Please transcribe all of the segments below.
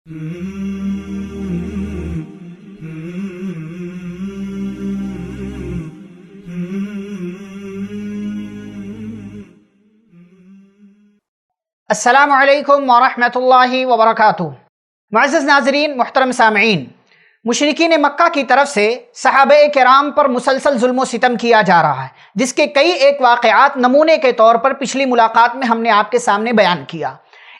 السلام علیکم ورحمۃ اللہ وبرکاتہ۔ معزز ناظرین، محترم سامعین، مشرکین مکہ کی طرف سے صحابہ کرام پر مسلسل ظلم و ستم کیا جا رہا ہے، جس کے کئی ایک واقعات نمونے کے طور پر پچھلی ملاقات میں ہم نے آپ کے سامنے بیان کیا۔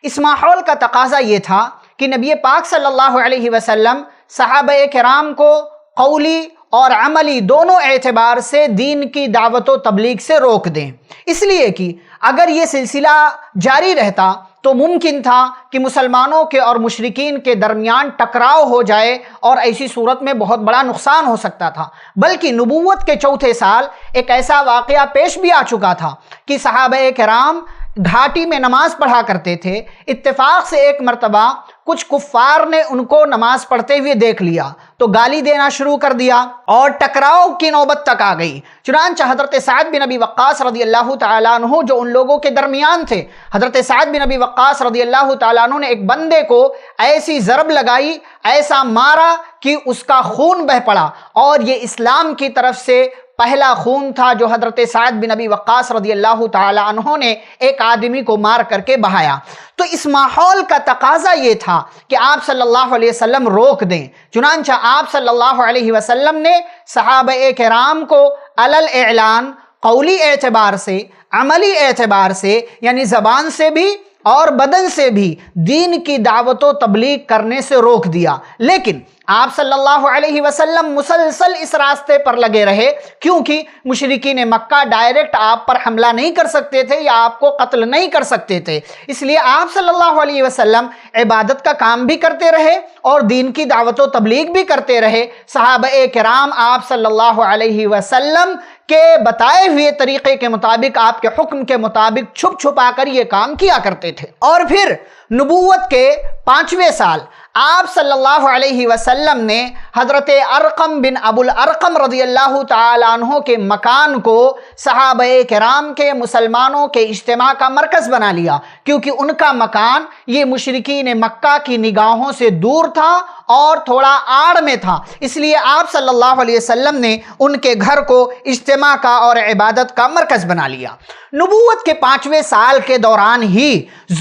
اس ماحول کا تقاضا یہ تھا کہ نبی پاک صلی اللہ علیہ وسلم صحابہ کرام کو قولی اور عملی دونوں اعتبار سے دین کی دعوت و تبلیغ سے روک دیں، اس لیے کہ اگر یہ سلسلہ جاری رہتا تو ممکن تھا کہ مسلمانوں کے اور مشرکین کے درمیان ٹکراؤ ہو جائے، اور ایسی صورت میں بہت بڑا نقصان ہو سکتا تھا۔ بلکہ نبوت کے چوتھے سال ایک ایسا واقعہ پیش بھی آ چکا تھا کہ صحابہ کرام گھاٹی میں نماز پڑھا کرتے تھے۔ اتفاق سے ایک مرتبہ کچھ کفار نے ان کو نماز پڑھتے ہوئے دیکھ لیا تو گالی دینا شروع کر دیا اور ٹکراؤ کی نوبت تک آ گئی۔ چنانچہ حضرت سعد بن ابی وقاص رضی اللہ تعالیٰ عنہ جو ان لوگوں کے درمیان تھے، حضرت سعد بن ابی وقاص رضی اللہ تعالیٰ عنہ نے ایک بندے کو ایسی ضرب لگائی، ایسا مارا کہ اس کا خون بہہ پڑا، اور یہ اسلام کی طرف سے پہلا خون تھا جو حضرت سعد بن ابی وقاص رضی اللہ تعالی عنہ نے ایک آدمی کو مار کر کے بہایا۔ تو اس ماحول کا تقاضا یہ تھا کہ آپ صلی اللہ علیہ وسلم روک دیں۔ چنانچہ آپ صلی اللہ علیہ وسلم نے صحابہ کرام کو علل اعلان قولی اعتبار سے، عملی اعتبار سے، یعنی زبان سے بھی اور بدن سے بھی دین کی دعوت و تبلیغ کرنے سے روک دیا۔ لیکن آپ صلی اللہ علیہ وسلم مسلسل اس راستے پر لگے رہے، کیونکہ مشرکین مکہ ڈائریکٹ آپ پر حملہ نہیں کر سکتے تھے یا آپ کو قتل نہیں کر سکتے تھے، اس لیے آپ صلی اللہ علیہ وسلم عبادت کا کام بھی کرتے رہے اور دین کی دعوت و تبلیغ بھی کرتے رہے۔ صحابہ کرام آپ صلی اللہ علیہ وسلم کے بتائے ہوئے طریقے کے مطابق، آپ کے حکم کے مطابق چھپ چھپا کر یہ کام کیا کرتے تھے۔ اور پھر نبوت کے 5ویں سال آپ صلی اللہ علیہ وسلم نے حضرت ارقم بن ابو الارقم رضی اللہ تعالی عنہ کے مکان کو صحابہ کرام کے، مسلمانوں کے اجتماع کا مرکز بنا لیا، کیونکہ ان کا مکان یہ مشرکین مکہ کی نگاہوں سے دور تھا اور تھوڑا آڑ میں تھا، اس لیے آپ صلی اللہ علیہ وسلم نے ان کے گھر کو اجتماع کا اور عبادت کا مرکز بنا لیا۔ نبوت کے 5ویں سال کے دوران ہی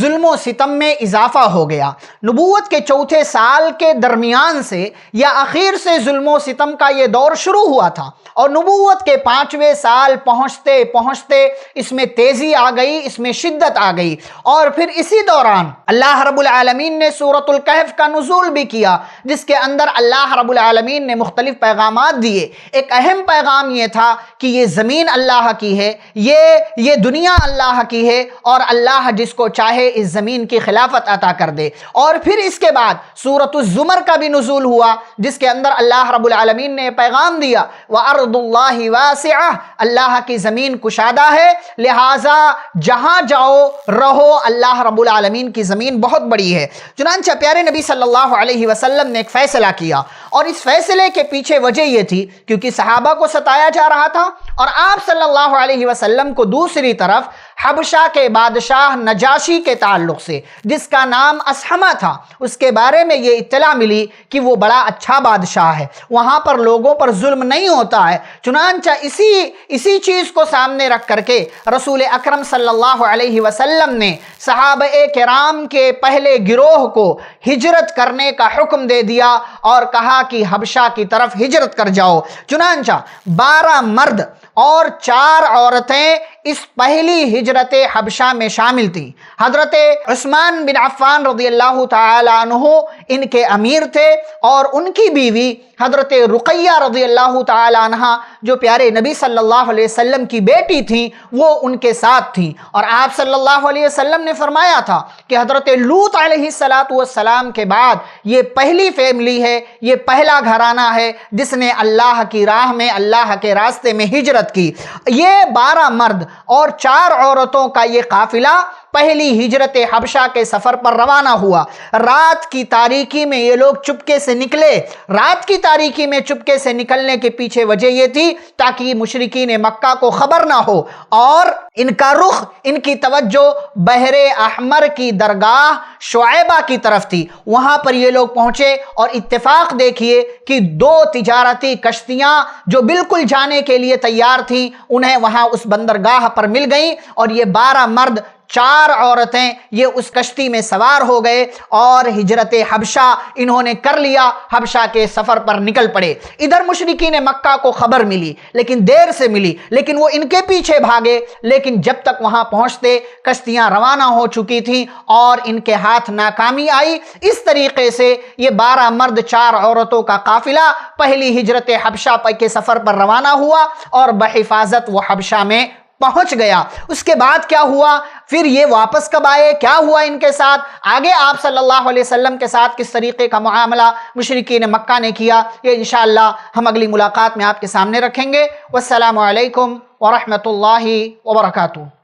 ظلم و ستم میں اضافہ ہو گیا۔ نبوت کے چوتھے سال کے درمیان سے یا اخیر سے ظلم و ستم کا یہ دور شروع ہوا تھا، اور نبوت کے 5ویں سال پہنچتے پہنچتے اس میں تیزی آ گئی، اس میں شدت آ گئی۔ اور پھر اسی دوران اللہ رب العالمین نے سورۃ الکہف کا نزول بھی کیا، جس کے اندر اللہ رب العالمین نے مختلف پیغامات دیے۔ ایک اہم پیغام یہ تھا کہ یہ زمین اللہ کی ہے، یہ دنیا اللہ کی ہے، اور اللہ جس کو چاہے اس زمین کی خلافت عطا کر دے۔ اور پھر اس کے بعد سورۃ الزمر کا بھی نزول ہوا، جس کے اندر اللہ رب العالمین نے پیغام دیا، وَأَرْضُ اللَّهِ وَاسِعَةٌ، اللہ کی زمین کشادہ ہے، لہٰذا جہاں جاؤ رہو، اللہ رب العالمین کی زمین بہت بڑی ہے۔ چنانچہ پیارے نبی صلی اللہ علیہ وسلم نے ایک فیصلہ کیا، اور اس فیصلے کے پیچھے وجہ یہ تھی کیونکہ صحابہ کو ستایا جا رہا تھا، اور آپ صلی اللہ علیہ وسلم کو دوسری طرف حبشہ کے بادشاہ نجاشی کے تعلق سے، جس کا نام اسحمہ تھا، اس کے بارے میں یہ اطلاع ملی کہ وہ بڑا اچھا بادشاہ ہے، وہاں پر لوگوں پر ظلم نہیں ہوتا ہے۔ چنانچہ اسی چیز کو سامنے رکھ کر کے رسول اکرم صلی اللہ علیہ وسلم نے صحابہ کرام کے پہلے گروہ کو ہجرت کرنے کا حکم دے دیا اور کہا کہ حبشہ کی طرف ہجرت کر جاؤ۔ چنانچہ 12 مرد اور 4 عورتیں اس پہلی ہجرت حبشہ میں شامل تھیں۔ حضرت عثمان بن عفان رضی اللہ تعالی عنہ ان کے امیر تھے، اور ان کی بیوی حضرت رقیہ رضی اللہ تعالی عنہ جو پیارے نبی صلی اللہ علیہ وسلم کی بیٹی تھیں، وہ ان کے ساتھ تھیں۔ اور آپ صلی اللہ علیہ وسلم نے فرمایا تھا کہ حضرت لوط علیہ السلام کے بعد یہ پہلی فیملی ہے، یہ پہلا گھرانہ ہے جس نے اللہ کی راہ میں، اللہ کے راستے میں ہجرت کی۔ یہ 12 مرد اور 4 عورتوں کا یہ قافلہ پہلی ہجرت حبشہ کے سفر پر روانہ ہوا۔ رات کی تاریکی میں یہ لوگ چپکے سے نکلے۔ رات کی تاریکی میں چپکے سے نکلنے کے پیچھے وجہ یہ تھی تاکہ مشرکین مکہ کو خبر نہ ہو، اور ان کا رخ، ان کی توجہ بحر احمر کی درگاہ شعیبہ کی طرف تھی۔ وہاں پر یہ لوگ پہنچے اور اتفاق دیکھیے کہ دو تجارتی کشتیاں جو بالکل جانے کے لیے تیار تھیں انہیں وہاں اس بندرگاہ پر مل گئیں، اور یہ 12 مرد 4 عورتیں یہ اس کشتی میں سوار ہو گئے اور ہجرت حبشہ انہوں نے کر لیا، حبشہ کے سفر پر نکل پڑے۔ ادھر مشرکین مکہ کو خبر ملی لیکن دیر سے ملی، لیکن وہ ان کے پیچھے بھاگے، لیکن جب تک وہاں پہنچتے کشتیاں روانہ ہو چکی تھیں اور ان کے ہاتھ ناکامی آئی۔ اس طریقے سے یہ 12 مرد 4 عورتوں کا قافلہ پہلی ہجرت حبشہ کے سفر پر روانہ ہوا اور بحفاظت وہ حبشہ میں پہنچ گیا۔ اس کے بعد کیا ہوا، پھر یہ واپس کب آئے، کیا ہوا ان کے ساتھ، آگے آپ صلی اللہ علیہ وسلم کے ساتھ کس طریقے کا معاملہ مشرکین مکہ نے کیا، یہ انشاءاللہ ہم اگلی ملاقات میں آپ کے سامنے رکھیں گے۔ والسلام علیکم ورحمۃ اللہ وبرکاتہ۔